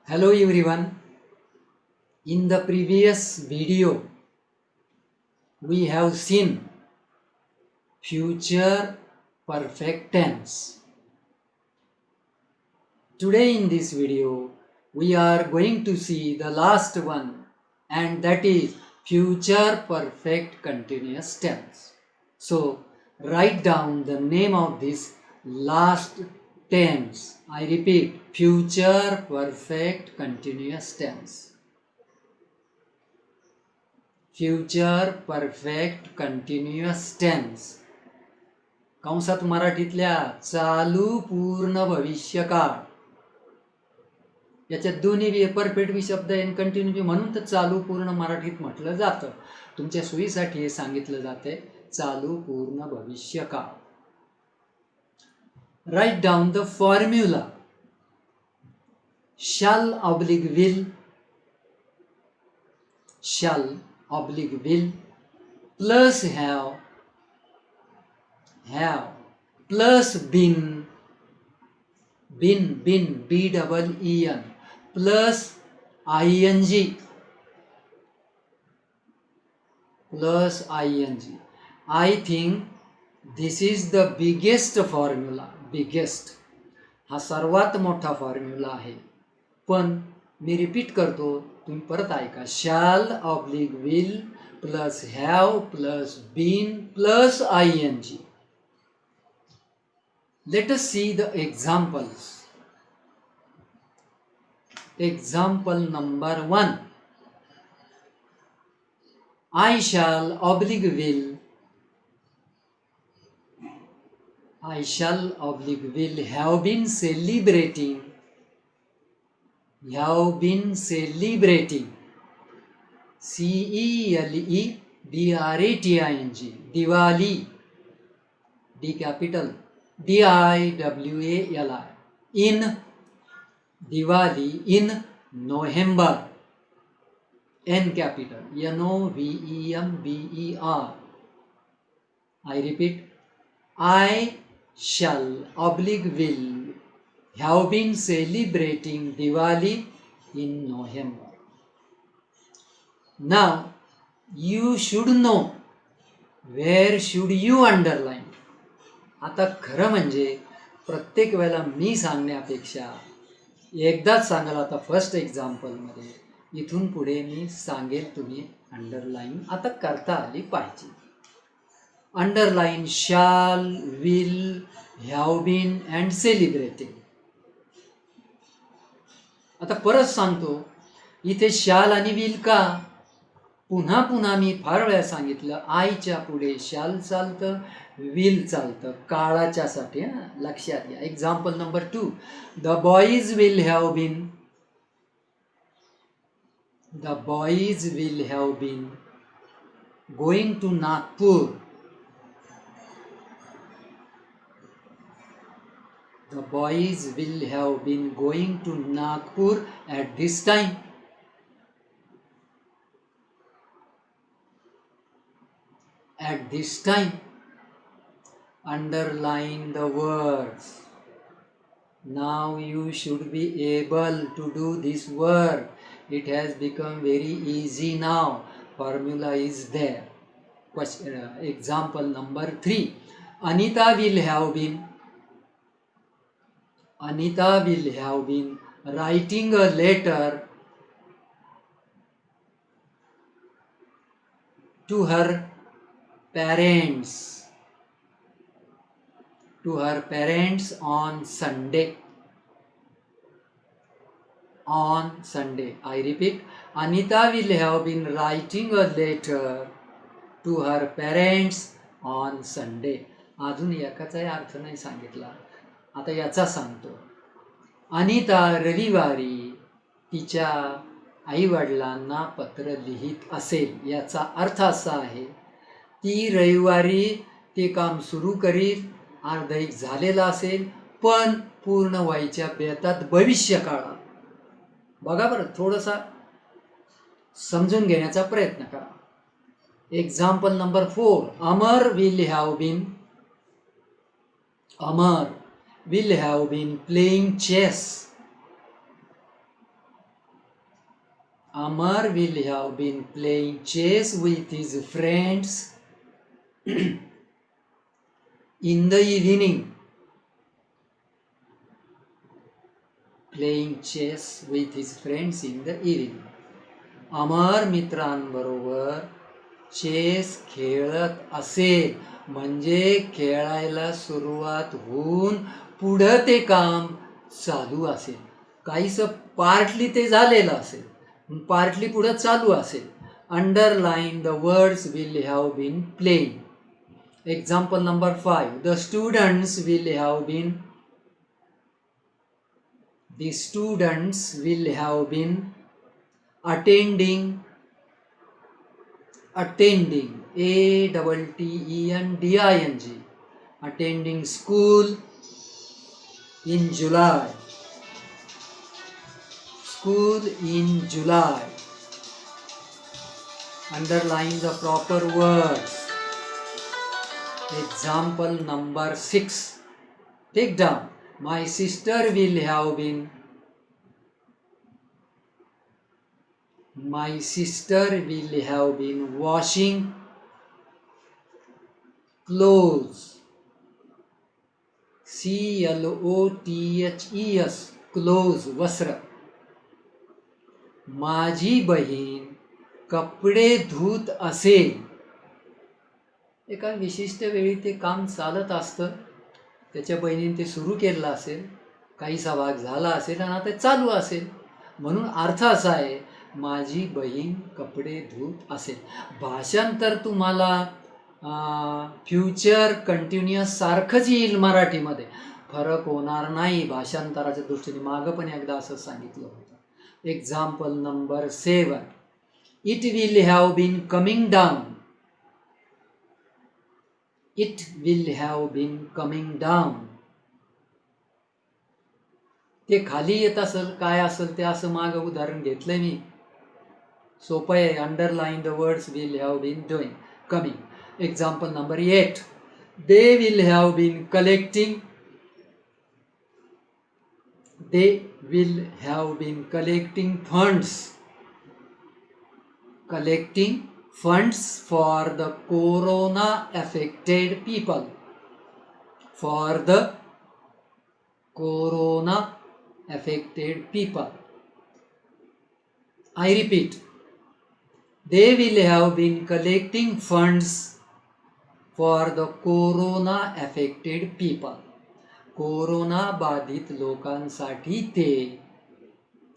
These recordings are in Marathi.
Hello everyone. In the previous video, we have seen future perfect tense. Today in this video, we are going to see the last one, and that is future perfect continuous tense. So, write down the name of this last tense. I repeat, future perfect continuous tense. Future perfect continuous tense कंसात मराठीतल्या चालू पूर्ण भविष्यकाळ याच्यात दोन्ही परफेक्ट बी शब्द आहे कंटिन्यू बी म्हणून तर चालू पूर्ण मराठीत म्हटलं जातं. तुमच्या सोयीसाठी हे सांगितलं जाते चालू पूर्ण भविष्यकाळ. Right down the formula. Shall oblique will, shall oblique will plus have plus been B-double-E-N plus ing plus ing. I think this is the biggest formula. biggest हा सर्वात मोठा फॉर्म्युला आहे. पण मी रिपीट करतो, तुम्ही परत ऐका. Shall oblique will plus have plus been plus ing. Let us see the examples. Example number 1. I shall oblique will, I shall oblique will have been celebrating CELEBRATING Diwali, D capital DIWALI, in Diwali in November, N capital NOVEMBER. I repeat, I shall oblique will have been celebrating Diwali in November. Now, you should know where should you underline. आता खरं म्हणजे प्रत्येक वेळेला मी सांगण्यापेक्षा एकदाच सांगाल. आता फर्स्ट एक्झाम्पलमध्ये इथून पुढे मी सांगेल, तुम्ही अंडरलाईन आता करता आली पाहिजे. Underline shall, will, have been and celebrating. आता परत सांगतो, इथे शाल आणि विल का. पुन्हा पुन्हा मी फार वेळा सांगितलं, आयच्या पुढे शाल चालतं, विल चालतं काळाच्यासाठी. लक्षात घ्या. Example number 2. The boys will have been, the boys will have been going to Nagpur. The boys will have been going to Nagpur at this time. At this time. Underline the words. Now you should be able to do this work. It has become very easy now. Formula is there. Example number 3. Anita will have been, Anita will have been writing a letter to her parents, on Sunday. On Sunday. I repeat, Anita will have been writing a letter to her parents on Sunday. अजून एकाचाही अर्थ नाही सांगितला. आता याचा सांगतो. अनिता रविवारी तिच्या आईवडिलांना पत्र लिहित असेल. याचा अर्थ असा आहे, ती रविवारी ते काम सुरू करीत, अर्धैक झालेलं असेल, पण पूर्ण व्हायच्या बेतात भविष्यकाळात. बघा बरं, थोडासा समजून घेण्याचा प्रयत्न करा. Example number 4. Amar will have been, Amar will have been playing chess Amar will have been playing chess with his friends in the evening. Playing chess with his friends in the evening. अमर मित्रांबरोबर चेस खेळत असेल म्हणजे खेळायला सुरुवात होऊन पुढं ते काम चालू असेल. काहीसं पार्टली ते झालेलं असेल, पार्टली पुढं चालू असेल. Underline the words will have been playing. Example number 5. The students will have been attending attending attending school in July. Underline the proper words. Example number 6. Take down. My sister will have been washing clothes. CLOTHES. Clothes, वस्त्र. माझी बहीण कपडे धुत असेल. एका विशिष्ट वेळी ते काम चालत असतं, त्याच्या बहिणीने ते सुरू केलेलं असेल, काहीसा भाग झाला असेल आणि आता चालू असेल. म्हणून अर्थ असा आहे, माझी बहीण कपडे धुत असेल. भाषांतर तुम्हाला फ्युचर कंटिन्युअस सारखंच येईल, मराठीमध्ये फरक होणार नाही भाषांतराच्या दृष्टीने. मागं पण एकदा असं सांगितलं होतं. Example number 7. It will have been coming down. ते खाली येत असेल, काय असेल ते असं मागं उदाहरण घेतलंय मी. सोपं आहे. Underline the words will have been doing, coming. Example number 8. They will have been collecting funds for the corona affected people. I repeat, they will have been collecting funds for the corona affected people. Corona बाधित लोकांसाठी ते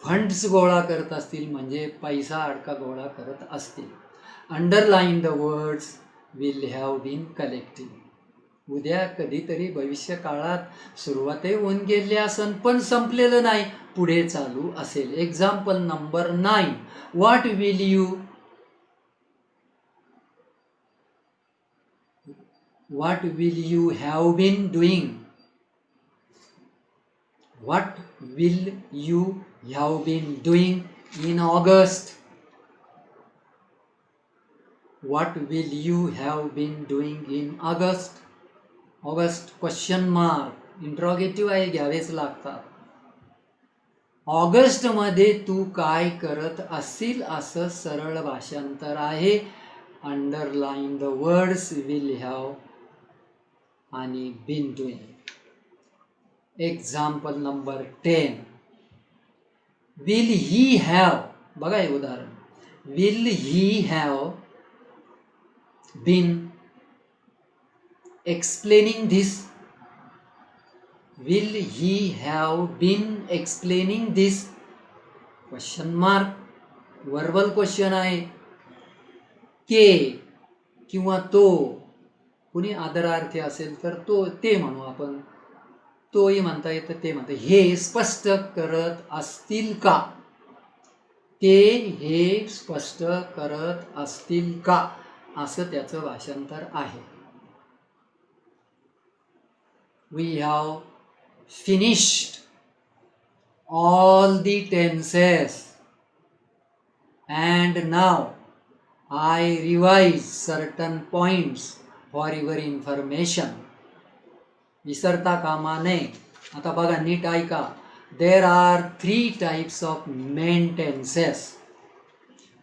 फंड्स गोळा करत असतील, म्हणजे पैसा अडका गोळा करत असतील. Underline the words will have been collecting. उद्या कधीतरी भविष्य काळात सुरुवातही होऊन गेली असेल, पण संपलेलं नाही, पुढे चालू असेल. Example number 9. What will you have been doing? What will you have been doing in August? What will you have been doing in August? August question mark, interrogative आहे, घ्यावेच लागतात. ऑगस्टमध्ये तू काय करत असशील असं सरळ भाषांतर आहे. Underline the words will have आणि been doing. Example number 10. Will he have, बघा हे उदाहरण, will he have been explaining this. Will he have been explaining this, question mark, verbal question आहे. के किंवा तो, कुणी आदरार्थी असेल तर तो, ते म्हणू आपण, तोही म्हणता येतं, ते म्हणता. हे स्पष्ट करत असतील का, ते हे स्पष्ट करत असतील का, असं त्याचं भाषांतर आहे. We have finished all the tenses and now I revise certain points for your information. विसरता कामा नये. आता बघा, नीट ऐका. There are 3 types of main tenses.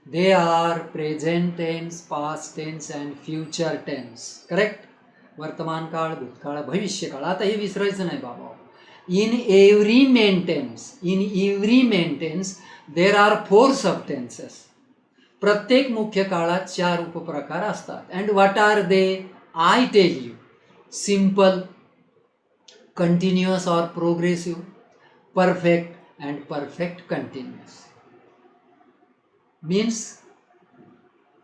They are present tense, past tense and future tense. Correct. वर्तमान काळ, भूतकाळ, भविष्यकाळ. आता हे विसरायचं नाही बाबा. In every main tense there are 4 subtenses. प्रत्येक मुख्य काळात 4 उपप्रकार असतात. And what are they? I tell you. Simple, continuous or progressive, perfect and perfect continuous. Means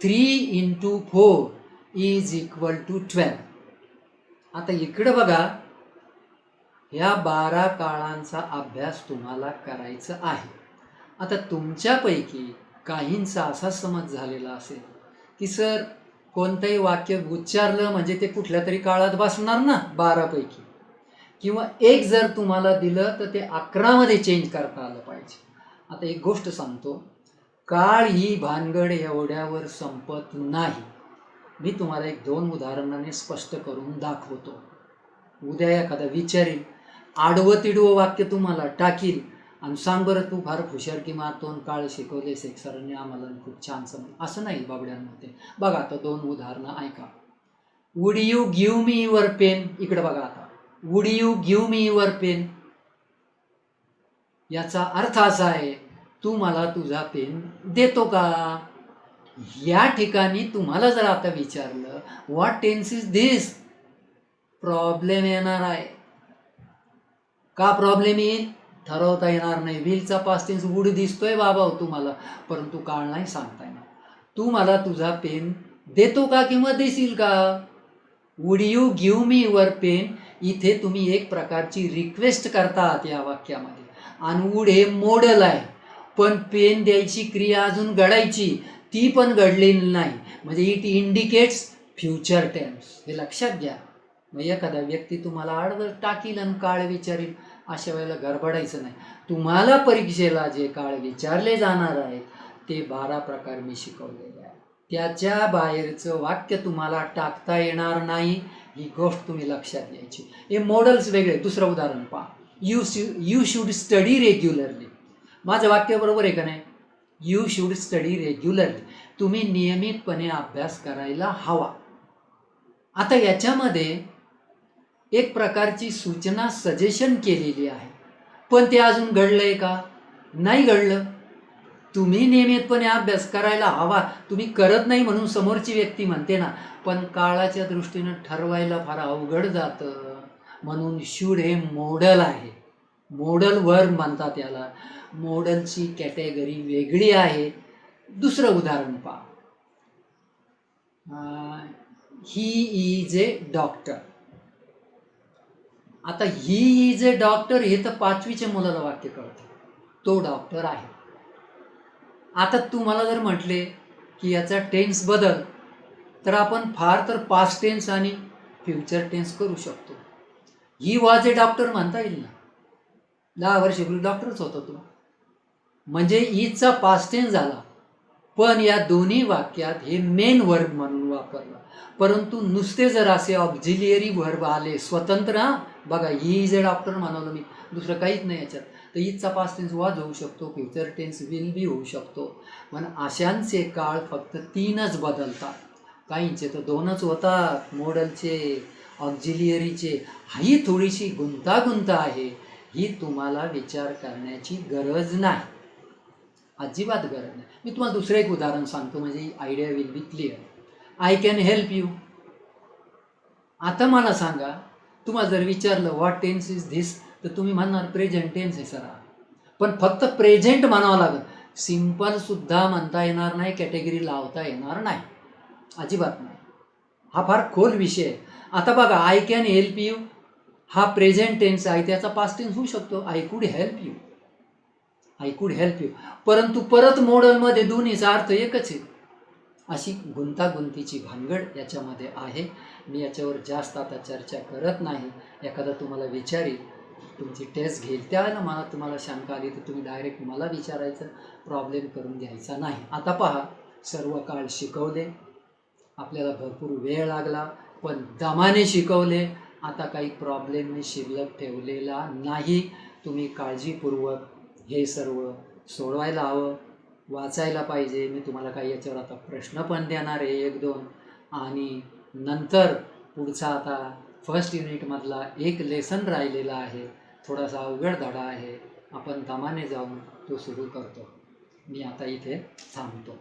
3 into 4 is equal to 12. आता इकडं बघा, ह्या 12 काळांचा अभ्यास तुम्हाला करायचा आहे. आता तुमच्यापैकी काहींचा असा समज झालेला असेल की सर कोणतंही वाक्य उच्चारलं म्हणजे ते कुठल्या तरी काळात बसणार ना 12 पैकी, किंवा एक जर तुम्हाला दिलं तर ते 11 मध्ये चेंज करता आलं पाहिजे. आता एक गोष्ट सांगतो, काळ ही भानगड एवढ्यावर संपत नाही. मी तुम्हाला 1-2 उदाहरणाने स्पष्ट करून दाखवतो. उद्या एखादा विचारील, आडवं तिडवं वाक्य तुम्हाला टाकील आणि सांग बरं तू फार हुशार की मातोन काळ शिकवलेस एक सरांनी आम्हाला खूप छान समज. असं नाही बाबड्यांमध्ये. बघा आता 2 उदाहरणं ऐका. Would you give me your pen. इकडे बघा आता, would you give me your pen याचा अर्थ असा आहे, तू मला तुझा पेन देतो का? या ठिकाणी तुम्हाला जर आता विचारलं what tense is this, problem येणार आहे. का प्रॉब्लेम येईल? ठरवता येणार नाही. विलचा पास्ट टेन्स वुड दिसतोय बाबा तुम्हाला, परंतु काळ नाही सांगता येणार. तू मला तुझा पेन देतो का किंवा देशील का? Would you give me your pen, इथे तुम्ही एक प्रकारची रिक्वेस्ट करतात या वाक्यामध्ये. आणि वुड हे मॉडल आहे, पण पेन द्यायची क्रिया अजून घडायची, ती पण घडलेली नाही. म्हणजे इट इंडिकेट्स फ्युचर टेन्स. हे लक्षात घ्या. मग एखादा व्यक्ती तुम्हाला आडवं टाकील आणि काळ विचारील, अशा वेळेला गडबडायचं नाही. तुम्हाला परीक्षेला जे काळ विचारले जाणार आहेत ते 12 प्रकार मी शिकवलेले आहे. त्याच्या बाहेरचं वाक्य तुम्हाला टाकता येणार नाही, ही गोष्ट तुम्ही लक्षात घ्यायची. हे मॉडेल्स वेगळे. दुसरं उदाहरण पहा. You should study regularly. माझं वाक्य बरोबर आहे का नाही? You should study regularly. तुम्ही नियमितपणे अभ्यास करायला हवा. आता याच्यामध्ये एक प्रकारची सूचना, सजेशन केलेली आहे, पण ते अजून घडलंय का? नाही घडलं. तुम्ही नियमितपणे अभ्यास करायला हवा, तुम्ही करत नाही म्हणून समोरची व्यक्ती म्हणते ना, पण काळाच्या दृष्टीनं ठरवायला फार अवघड जातं. म्हणून शूड हे मॉडल आहे. मॉडल वर्ब म्हणतात याला. मॉडलची कॅटेगरी वेगळी आहे. दुसरं उदाहरण पहा. He is a doctor. आता ही इज ए डॉक्टर हे तर 5वीच्या मुलाला वाक्य कळतं, तो डॉक्टर आहे. आता तुम्हाला जर म्हटले की याचा टेन्स बदल, तर आपण फार तर पास्ट टेन्स आणि फ्युचर टेन्स करू शकतो. ही वॉज ए डॉक्टर म्हणता येईल ना. 10 वर्षापूर्वी डॉक्टरच होता तो, म्हणजे इजचा पास्ट टेन्स झाला. पण या दोन्ही वाक्यात हे मेन वर्ब म्हणून वापरलं. परंतु नुसते जर असे ऑक्झिलियरी वर्ब आले स्वतंत्र, बघा ही इज ए डॉक्टर म्हणालो मी, दुसरं काहीच नाही याच्यात, तर इजचा पास्ट टेन्स वॉज होऊ शकतो, फ्युचर टेन्स विल बी होऊ शकतो. पण अशांचे काळ फक्त 3च बदलतात. काहींचे तर 2च होतात, मॉडलचे, ऑक्झिलियरीचे. ही थोडीशी गुंतागुंत आहे, ही तुम्हाला विचार करण्याची गरज नाही, अजिबात गरज नाही. मी तुम्हाला दुसरं एक उदाहरण सांगतो म्हणजे idea will be clear. I can help you. आता मला सांगा, तुम्हाला जर विचारलं व्हॉट टेन्स इज धिस, तर तुम्ही म्हणणार प्रेझेंट टेन्स आहे सर. पण फक्त प्रेझेंट म्हणावं लागेल, सिम्पल सुद्धा म्हणता येणार नाही, कॅटेगरी लावता येणार नाही, अजिबात नाही. हा फार खोल विषय आहे. आता बघा, आय कॅन हेल्प यू हा प्रेझेंट टेन्स आहे, त्याचा पास्ट टेन्स होऊ शकतो I could help you, I could help you. परंतु परत मॉडलमध्ये दोन्हीचा अर्थ एकच आहे. अशी गुंतागुंतीची भानगड याच्यामध्ये आहे. मी याच्यावर जास्त आता चर्चा करत नाही. एखादा तुम्हाला विचारेल, तुमची टेस्ट घेईल, त्यावेळेला मला तुम्हाला शंका आली तर तुम्ही डायरेक्ट मला विचारायचं, प्रॉब्लेम करून घ्यायचा नाही. आता पहा, सर्व काळ शिकवले, आपल्याला भरपूर वेळ लागला, पण दमाने शिकवले. आता काही प्रॉब्लेम मी शिल्लक ठेवलेला नाही. तुम्ही काळजीपूर्वक हे सर्व सोडवायला हवं. वाचायला पाहिजे. मी तुम्हाला काही याच्यावर आता प्रश्न पण देणार आहे 1-2 आणि नंतर पुढचा आता फर्स्ट युनिटमधला एक लेसन राहिलेला आहे. थोडासा अवघड धडा आहे. आपण दमाने जाऊन तो सुरू करतो. मी आता इथे थांबतो.